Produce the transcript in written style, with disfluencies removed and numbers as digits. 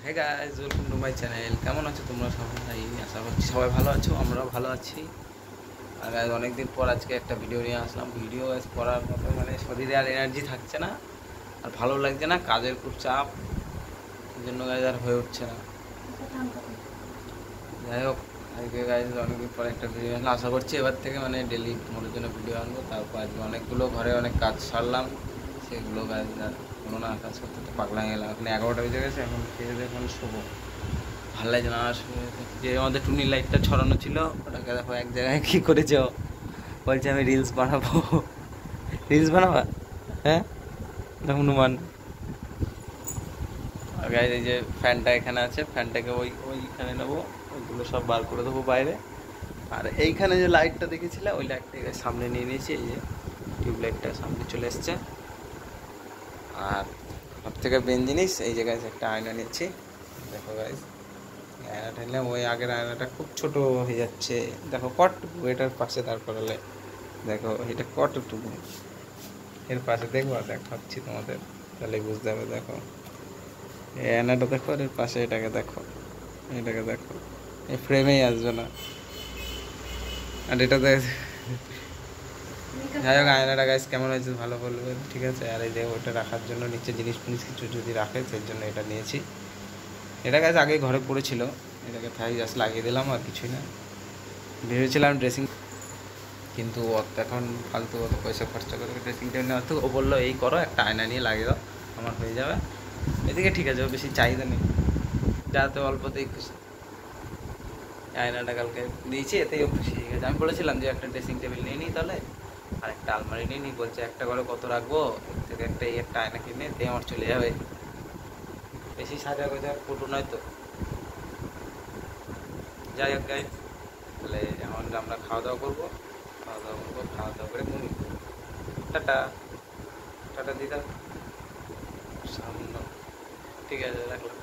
Hey guys, welcome to my channel. কেমন আছো তোমরা সবাই? আশা করছি সবাই ভালো আছো, আমরাও ভালো আছি। আর গাইস, অনেকদিন পর আজকে একটা ভিডিও নিয়ে আসলাম। ভিডিও করার মতো মানে শরীরে আর এনার্জি থাকছে না, আর ভালো লাগছে না, কাজের খুব চাপ, এই জন্য গাইস আর হয়ে উঠছে না। যাই হোক, আজকে গাইস অনেকদিন পর একটা ভিডিও আসলাম। আশা করছি এবার থেকে মানে ডেলি তোমাদের জন্য ভিডিও আনবো। তারপর আজকে অনেকগুলো ঘরে অনেক কাজ সারলাম, সেগুলো গাইস আর কোনো না কাজ করতে তো পাগলা হয়ে গেলাম। এখন 11টা বেজে গেছে, এখন খেয়ে দিয়ে এখন শোবো। ভালো লাগছে না। আর যে আমাদের টুনি লাইটটা ছড়ানো ছিল, ওটাকে দেখো এক জায়গায় কী করেছ, বলছে আমি রিলস বানাবো। রিলস বানাবা? হ্যাঁ, হনুমান। আর গাইস, এই যে ফ্যানটা এখানে আছে, ফ্যানটাকে ওইখানে নেবো, ওইগুলো সব বার করে দেবো বাইরে। আর এইখানে যে লাইটটা দেখেছিলে, ওই লাইটটাকে সামনে নিয়ে নিয়েছি। এই যে টিউব লাইটটা সামনে চলে এসছে। আর সব থেকে মেন জিনিস, এই যে গাইস একটা আয়না নিয়েছি। দেখো গাইস, আয়নাটা নিলাম। ওই আগের আয়নাটা খুব ছোট হয়ে যাচ্ছে, দেখো কতটুকু এটার পাশে দাঁড় করালে। দেখো এটা কতটুকু, এর পাশে দেখবো, দেখাচ্ছি তোমাদের, তাহলে বুঝতে হবে। দেখো এই আয়নাটা দেখো, আর এর পাশে এটাকে দেখো, এটাকে দেখো, এই ফ্রেমেই আসবে না। আর এটা দেখ, যাই হোক, আয়নাটা গাইস কেমন হয়েছে ভালো বলবে, ঠিক আছে। আর এই যে ওটা রাখার জন্য নিচে জিনিস ফিনিস কিছু যদি রাখে, সেই জন্য এটা নিয়েছি। এটা গাইস আগে ঘরে পড়েছিল, এটাকে তাই জাস্ট লাগিয়ে দিলাম, আর কিছুই না। ভেবেছিলাম ড্রেসিং, কিন্তু অত এখন ফালতু অত পয়সা খরচা করে ড্রেসিং টেবিল নেওয়ার থেকে ও বললো এই করো, একটা আয়না নিয়ে লাগিয়ে দাও, আমার হয়ে যাবে। এদিকে ঠিক আছে, ও বেশি চাহিদা নেই, যাতে অল্পতেই খুশি। আয়নাটা কালকে দিয়েছি, এতেই ও খুশি হয়ে গেছে। আমি বলেছিলাম যে একটা ড্রেসিং টেবিল নিয়ে নিই তাহলে, আর একটা আলমারি নিয়ে নিই। বলছে একটা করে কত রাখবো, এর থেকে একটা আয়না কিনে দিয়ে আমার চলে যাবে। বেশি সাজা গোজার ফটো নয় তো। যাই হোক গাইস, তাহলে এখন আমরা খাওয়া দাওয়া করবো, খাওয়া দাওয়া করে ঘুমিয়ে পড়বো। টাটা। টাটা দিদা, সামনে। ঠিক আছে, রাখলাম।